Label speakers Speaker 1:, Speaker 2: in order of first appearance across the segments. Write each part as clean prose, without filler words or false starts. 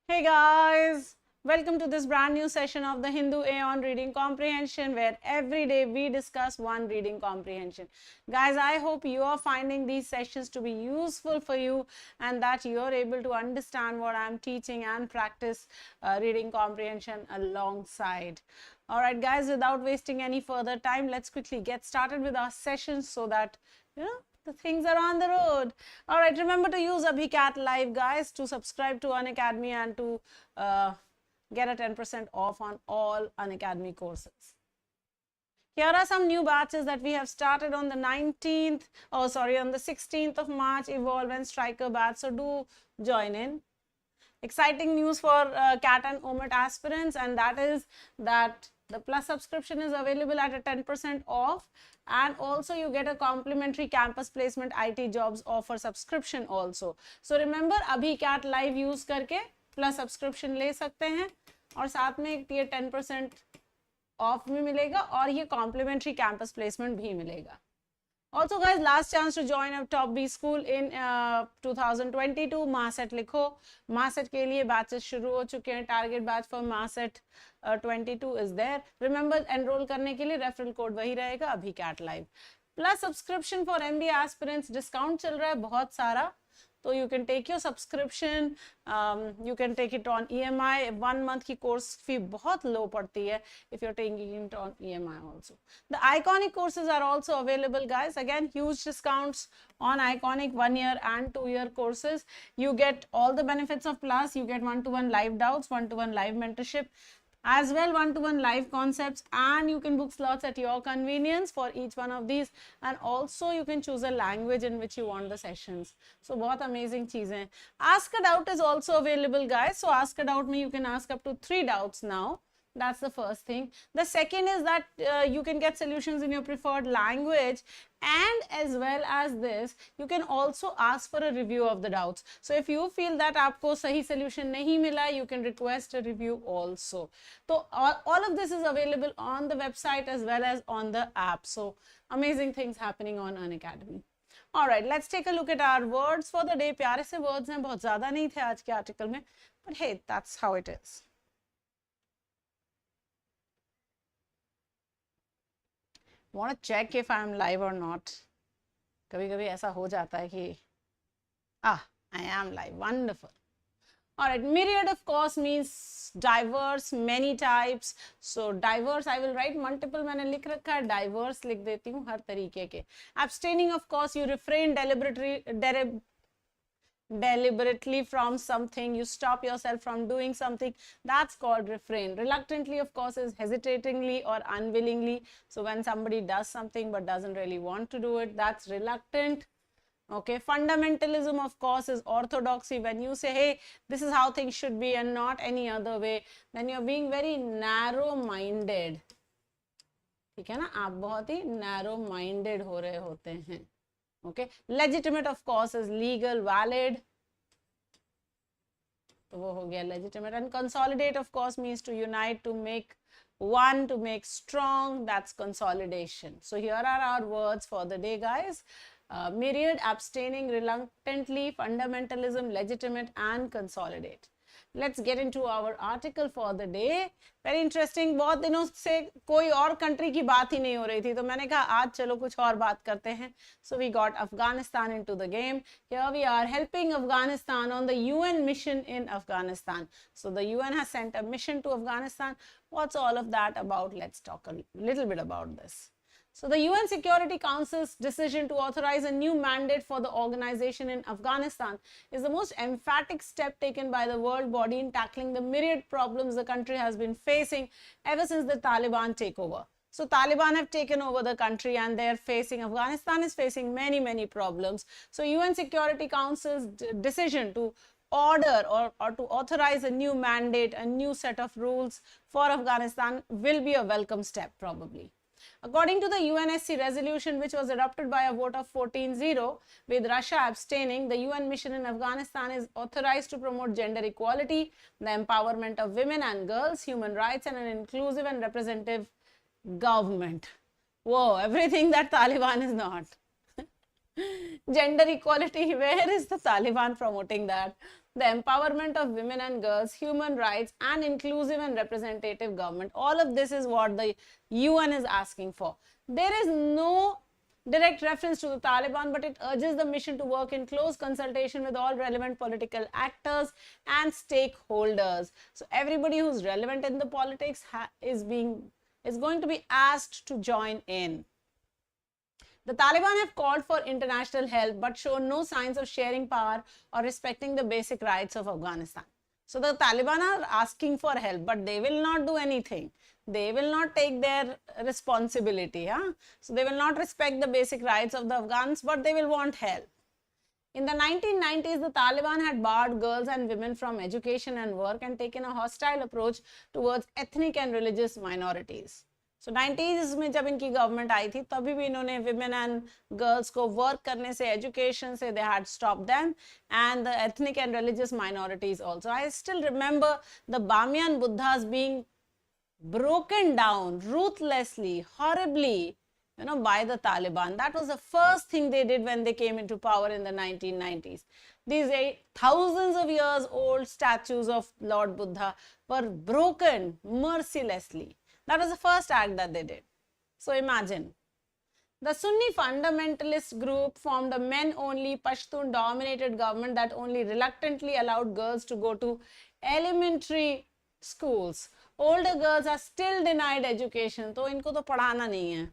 Speaker 1: Hey guys, welcome to this brand new session of the Hindu A on reading comprehension, where every day we discuss one reading comprehension. Guys, I hope you are finding these sessions to be useful for you and that you are able to understand what I'm teaching and practice reading comprehension alongside. All right guys, without wasting any further time, let's quickly get started with our sessions so that the things are on the road. All right, remember to use CAT Live, guys, to subscribe to Unacademy and to get a 10% off on all Unacademy courses. Here are some new batches that we have started on the 16th of March, Evolve and Striker batch. So do join in. Exciting news for CAT and OMET aspirants, and that is that the Plus subscription is available at a 10% off, and also you get a complimentary campus placement IT jobs offer subscription also. So remember, अभी CAT Live use करके Plus subscription ले सकते हैं और साथ में ये 10% off भी मिलेगा और ये complimentary campus placement भी मिलेगा. Also guys, last chance to join a top B school in 2022. MASET लिखो. MASET के लिए batches शुरू हो चुके हैं. Target batch for MASET 22 is there. Remember, enroll करने के लिए referral code वही रहेगा, अभी CAT Live. Plus subscription for MBA aspirants discount चल रहा है बहुत सारा. So you can take your subscription, you can take it on EMI. 1 month की course fee बहुत low पड़ती है if you're taking it on EMI also. The Iconic courses are also available, guys. Again, huge discounts on Iconic 1 year and 2 year courses. You get all the benefits of Plus. You get one-to-one live doubts, one-to-one live mentorship, as well one-to-one live concepts, and you can book slots at your convenience for each one of these, and also you can choose a language in which you want the sessions. So बहुत amazing चीजें. Ask a doubt is also available, guys. So ask a doubt में you can ask up to 3 doubts now. That's the first thing. The second is that you can get solutions in your preferred language, and as well as this, you can also ask for a review of the doubts. So if you feel that आपको सही solution नहीं मिला, you can request a review also. So all of this is available on the website as well as on the app. So amazing things happening on Unacademy. All right, let's take a look at our words for the day. प्यारे से words हैं, बहुत ज़्यादा नहीं थे आज के article में, but hey, that's how it is. Want to check if I am live or not. कभी-कभी ऐसा हो जाता है कि I am live. Wonderful. All right, myriad of course means diverse, many types. So diverse I will write multiple. मैंने लिख रखा है, diverse लिख देती हूँ हर तरीके के. Abstaining of course, you refrain deliberately from something, you stop yourself from doing something, that's called refrain. Reluctantly of course is hesitatingly or unwillingly. So when somebody does something but doesn't really want to do it, that's reluctant. Okay, fundamentalism of course is orthodoxy. When you say, hey, this is how things should be and not any other way, then you're being very narrow minded. ठीक है ना, आप बहुत ही narrow minded हो रहे होते हैं. Okay, legitimate of course is legal, valid. तो वो हो गया legitimate. And consolidate of course means to unite, to make one, to make strong. That's consolidation. So here are our words for the day, guys. Myriad, abstaining, reluctantly, fundamentalism, legitimate, and consolidate. Let's get into our article for the day. Very interesting. बहुत दिनों से कोई और country की बात ही नहीं हो रही थी, तो मैंने कहा आज चलो कुछ और बात करते हैं. So we got Afghanistan into the game. Here we are helping Afghanistan on the UN mission in Afghanistan. So the UN has sent a mission to Afghanistan. What's all of that about? Let's talk a little bit about this. So the UN Security Council's decision to authorize a new mandate for the organization in Afghanistan is the most emphatic step taken by the world body in tackling the myriad problems the country has been facing ever since the Taliban takeover. So Taliban have taken over the country and Afghanistan is facing many problems. So UN Security Council's decision to order or to authorize a new mandate, a new set of rules for Afghanistan will be a welcome step probably. According to the UNSC resolution, which was adopted by a vote of 14-0, with Russia abstaining, the UN mission in Afghanistan is authorized to promote gender equality, the empowerment of women and girls, human rights, and an inclusive and representative government. Whoa, everything that Taliban is not. Gender equality, where is the Taliban promoting that? The empowerment of women and girls, human rights, and inclusive and representative government. All of this is what the UN is asking for. There is no direct reference to the Taliban, but it urges the mission to work in close consultation with all relevant political actors and stakeholders. So everybody who's relevant in the politics is going to be asked to join in. The Taliban have called for international help but show no signs of sharing power or respecting the basic rights of Afghanistan. So the Taliban are asking for help, but they will not do anything. They will not take their responsibility. So they will not respect the basic rights of the Afghans, but they will want help. In the 1990s, the Taliban had barred girls and women from education and work and taken a hostile approach towards ethnic and religious minorities. So 90s में जब इनकी government आई थी तभी भी इन्होंने women and girls को work करने से, education से, they had stopped them, and the ethnic and religious minorities also. I still remember the Bamiyan Buddhas being broken down ruthlessly, horribly, by the Taliban. That was the first thing they did when they came into power in the 1990s. These thousands of years old statues of Lord Buddha were broken mercilessly. That was the first act that they did. So imagine. The Sunni fundamentalist group formed a men-only Pashtun-dominated government that only reluctantly allowed girls to go to elementary schools. Older girls are still denied education, so इनको तो पढ़ाना नहीं है.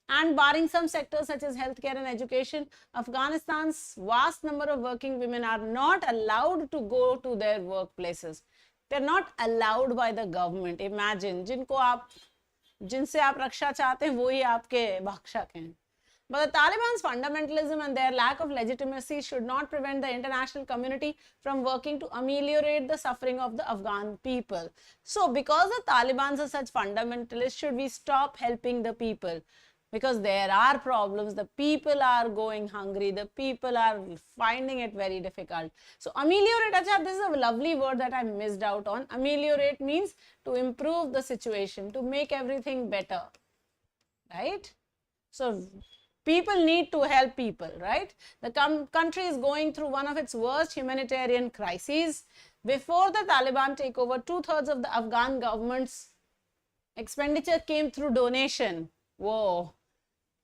Speaker 1: And barring some sectors such as healthcare and education, Afghanistan's vast number of working women are not allowed to go to their workplaces. They're not allowed by the government. Imagine, जिनसे आप रक्षा चाहते हैं वही आपके भक्षक हैं. But the Taliban's fundamentalism and their lack of legitimacy should not prevent the international community from working to ameliorate the suffering of the Afghan people. So, because the Taliban are such fundamentalists, should we stop helping the people? Because there are problems, the people are going hungry, the people are finding it very difficult. So ameliorate, this is a lovely word that I missed out on. Ameliorate means to improve the situation, to make everything better, right? So people need to help people, right? The country is going through one of its worst humanitarian crises. Before the Taliban takeover, 2/3 of the Afghan government's expenditure came through donation. Whoa.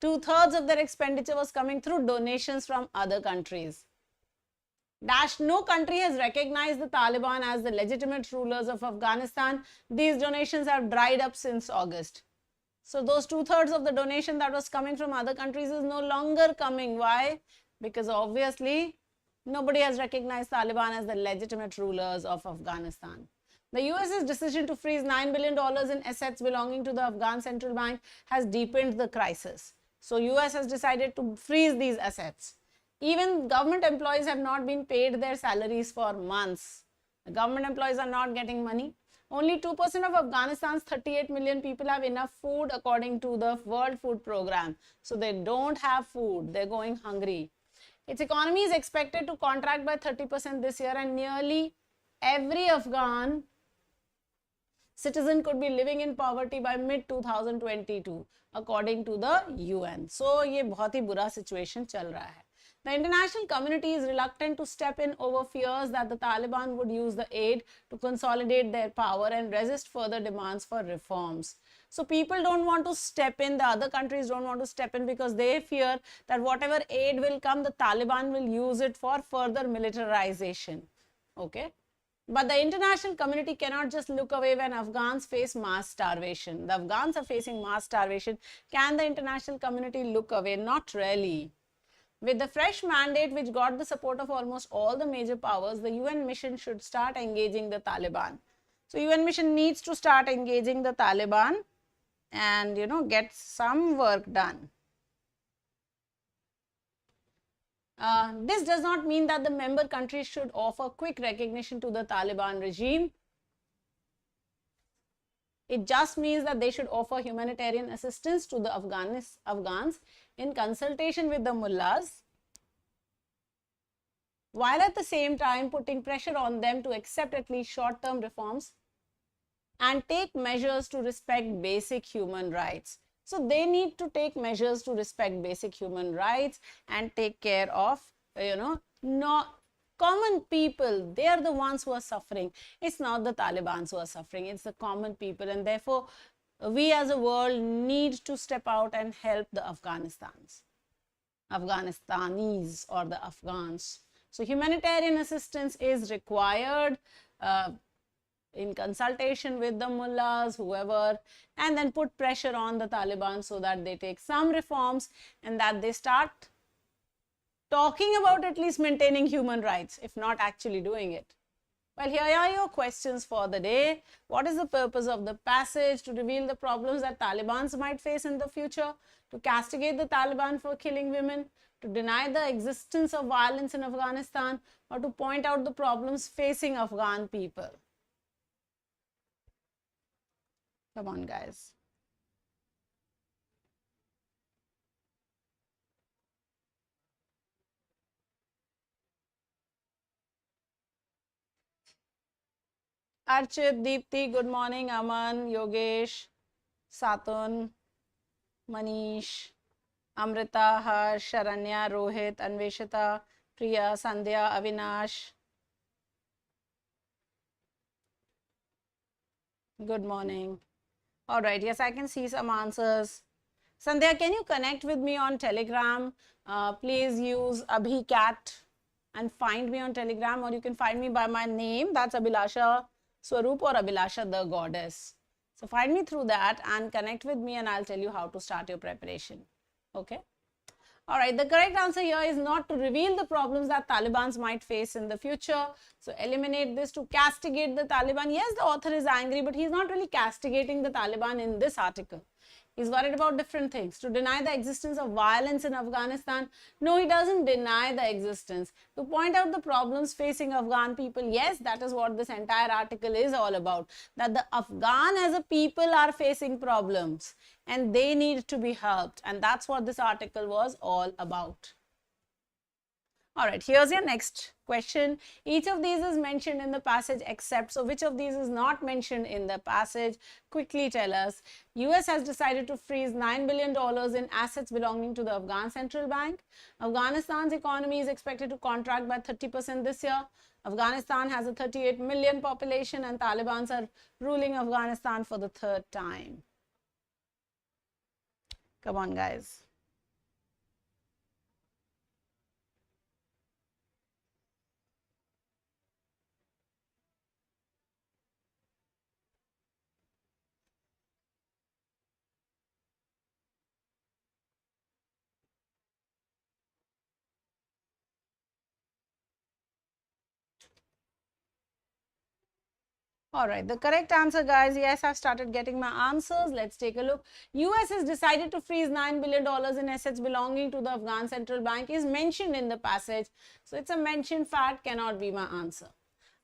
Speaker 1: 2/3 of their expenditure was coming through donations from other countries. No country has recognized the Taliban as the legitimate rulers of Afghanistan. These donations have dried up since August. So those 2/3 of the donation that was coming from other countries is no longer coming. Why? Because obviously nobody has recognized Taliban as the legitimate rulers of Afghanistan. The US's decision to freeze $9 billion in assets belonging to the Afghan central bank has deepened the crisis. So US has decided to freeze these assets. Even government employees have not been paid their salaries for months. The government employees are not getting money. Only 2% of Afghanistan's 38 million people have enough food according to the World Food Program. So they don't have food. They're going hungry. Its economy is expected to contract by 30% this year, and nearly every Afghan citizen could be living in poverty by mid-2022, according to the UN. So, ये बहुत ही बुरा situation चल रहा है. The international community is reluctant to step in over fears that the Taliban would use the aid to consolidate their power and resist further demands for reforms. So people don't want to step in, the other countries don't want to step in because they fear that whatever aid will come, the Taliban will use it for further militarization. Okay? But the international community cannot just look away when Afghans face mass starvation. The Afghans are facing mass starvation. Can the international community look away? Not really. With the fresh mandate which got the support of almost all the major powers, the UN mission should start engaging the Taliban. So UN mission needs to start engaging the Taliban and, get some work done. This does not mean that the member countries should offer quick recognition to the Taliban regime. It just means that they should offer humanitarian assistance to the Afghans in consultation with the mullahs, while at the same time putting pressure on them to accept at least short-term reforms and take measures to respect basic human rights. So they need to take measures to respect basic human rights and take care of, not common people. They are the ones who are suffering. It's not the Taliban who are suffering, it's the common people. And therefore, we as a world need to step out and help the Afghanistanis or the Afghans. So humanitarian assistance is required in consultation with the mullahs, whoever, and then put pressure on the Taliban so that they take some reforms and that they start talking about at least maintaining human rights, if not actually doing it. Well, here are your questions for the day. What is the purpose of the passage? To reveal the problems that Talibans might face in the future, to castigate the Taliban for killing women, to deny the existence of violence in Afghanistan, or to point out the problems facing Afghan people. Come on, guys. Archit, Deepthi, good morning. Aman, Yogesh, Satun, Manish, Amrita, Harsh, Sharanya, Rohit, Anveshita, Priya, Sandhya, Avinash. Good morning. All right, yes, I can see some answers. Sandhya, can you connect with me on Telegram? Please use AbhiCat and find me on Telegram, or you can find me by my name. That's Abhilasha Swarup or Abhilasha the Goddess. So find me through that and connect with me, and I'll tell you how to start your preparation. Okay. All right, the correct answer here is not to reveal the problems that Talibans might face in the future. So eliminate this, to castigate the Taliban. Yes, the author is angry, but he's not really castigating the Taliban in this article. He's worried about different things. To deny the existence of violence in Afghanistan. No, he doesn't deny the existence. To point out the problems facing Afghan people. Yes, that is what this entire article is all about. That the Afghan as a people are facing problems and they need to be helped. And that's what this article was all about. All right, here's your next question. Each of these is mentioned in the passage except, so which of these is not mentioned in the passage? Quickly tell us. US has decided to freeze $9 billion in assets belonging to the Afghan Central Bank. Afghanistan's economy is expected to contract by 30% this year. Afghanistan has a 38 million population and Taliban are ruling Afghanistan for the third time. Come on, guys. All right, the correct answer, guys, yes, I've started getting my answers. Let's take a look. US has decided to freeze $9 billion in assets belonging to the Afghan Central Bank is mentioned in the passage. So it's a mentioned fact, cannot be my answer.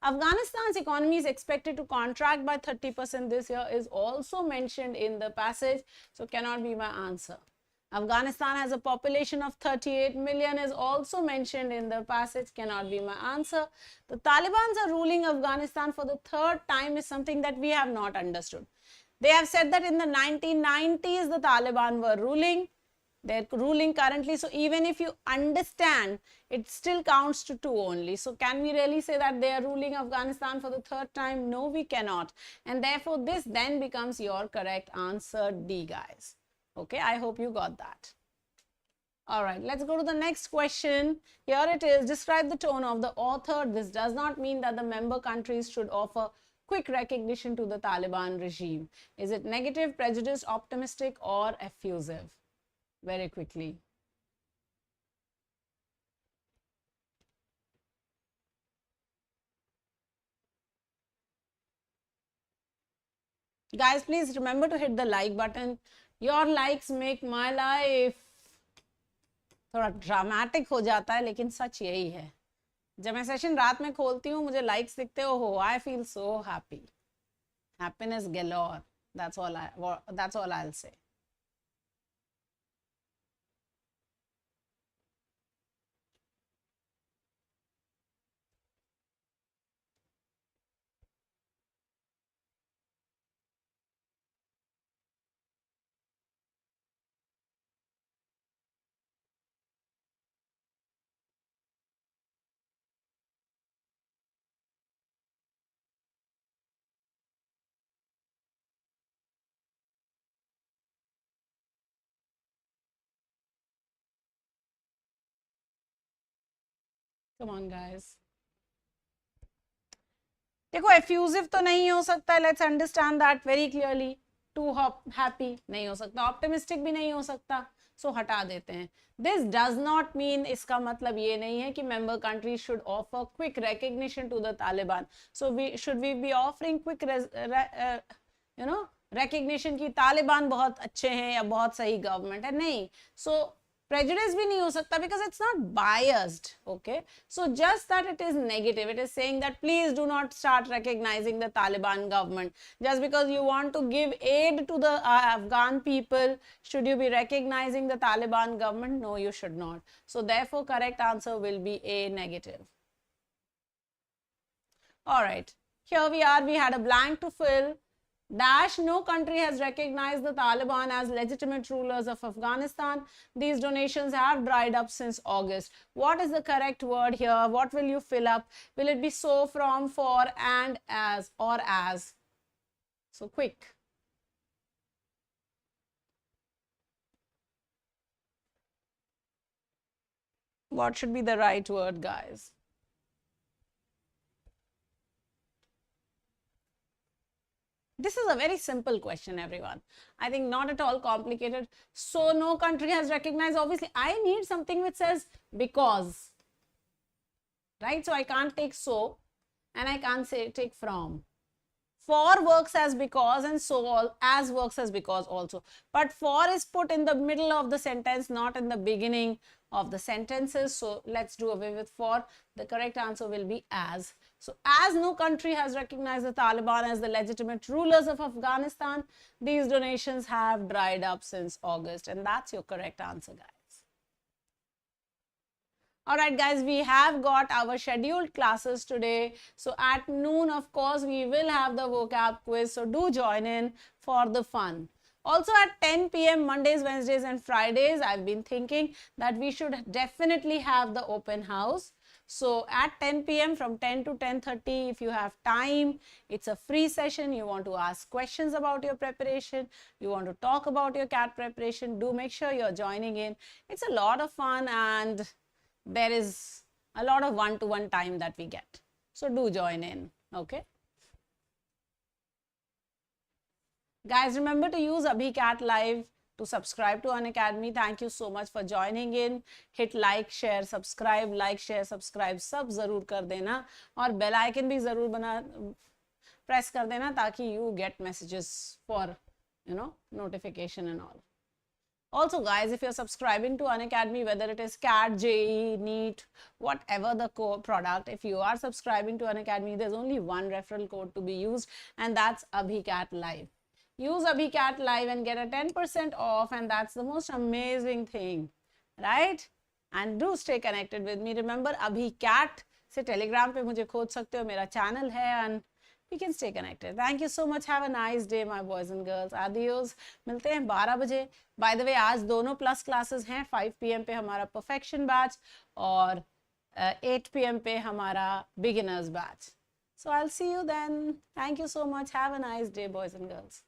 Speaker 1: Afghanistan's economy is expected to contract by 30% this year is also mentioned in the passage. So cannot be my answer. Afghanistan has a population of 38 million is also mentioned in the passage, cannot be my answer. The Taliban are ruling Afghanistan for the third time is something that we have not understood. They have said that in the 1990s the Taliban were ruling. They're ruling currently. So even if you understand, it still counts to 2 only. So can we really say that they are ruling Afghanistan for the third time? No, we cannot. And therefore this then becomes your correct answer, D, guys. Okay, I hope you got that. All right, let's go to the next question. Here it is. Describe the tone of the author. This does not mean that the member countries should offer quick recognition to the Taliban regime. Is it negative, prejudiced, optimistic, or effusive? Very quickly. Guys, please remember to hit the like button. Your likes make my life. थोड़ा dramatic हो जाता है लेकिन सच यही है. जब मैं session रात में खोलती हूँ मुझे लाइक्स दिखते हो I feel so happy. Happiness galore. That's all I'll say. Come on guys. देखो effusive तो नहीं हो सकता, let's understand that very clearly. Too happy नहीं हो सकता, optimistic भी नहीं हो सकता, so हटा देते हैं. This does not mean, इसका मतलब ये नहीं है कि member countries should offer quick recognition to the Taliban. So should we be offering quick recognition कि तालिबान बहुत अच्छे हैं या बहुत सही गवर्नमेंट है? नहीं. So prejudice भी नहीं हो सकता because it's not biased. Okay, so just that it is negative, it is saying that please do not start recognizing the Taliban government just because you want to give aid to the Afghan people. Should you be recognizing the Taliban government? No, you should not. So therefore correct answer will be A, negative. All right, here we are, we had a blank to fill. Dash, no country has recognized the Taliban as legitimate rulers of Afghanistan. These donations have dried up since August. What is the correct word here? What will you fill up? Will it be so, from, for, and, as, or as? So quick. What should be the right word, guys? This is a very simple question, everyone. I think not at all complicated. So no country has recognized. Obviously, I need something which says because, right? So I can't take so, and I can't say take from. For works as because, and so as works as because also. But for is put in the middle of the sentence, not in the beginning of the sentences. So let's do away with for. The correct answer will be as. So as no country has recognized the Taliban as the legitimate rulers of Afghanistan, these donations have dried up since August. And that's your correct answer, guys. Alright guys, we have got our scheduled classes today. So at noon, of course, we will have the vocab quiz. So do join in for the fun. Also at 10 p.m. Mondays, Wednesdays and Fridays, I've been thinking that we should definitely have the open house. So at 10 p.m. from 10 to 10:30, if you have time, it's a free session. You want to ask questions about your preparation, you want to talk about your CAT preparation, do make sure you're joining in. It's a lot of fun and there is a lot of one-to-one time that we get. So do join in, okay? Guys, remember to use AbhiCat Live to subscribe to Unacademy. Thank you so much for joining in. Hit like, share, subscribe, like, share, subscribe, सब जरूर कर देना और bell icon भी जरूर press कर देना ताकि you get messages for, notification and all. Also guys, if you're subscribing to Unacademy, whether it is CAT, JEE, NEET, whatever the product, if you are subscribing to Unacademy, there's only one referral code to be used, and that's AbhiCat Live. Use AbhiCat Live and get a 10% off, and that's the most amazing thing, right? And do stay connected with me. Remember, AbhiCat से Telegram पे मुझे खोज सकते हो, मेरा channel है, and we can stay connected. Thank you so much. Have a nice day, my boys and girls. Adios. मिलते हैं 12 बजे. By the way, आज दोनों plus classes हैं. 5 p.m. पे हमारा perfection batch और 8 p.m. पे हमारा beginners batch. So I'll see you then. Thank you so much. Have a nice day, boys and girls.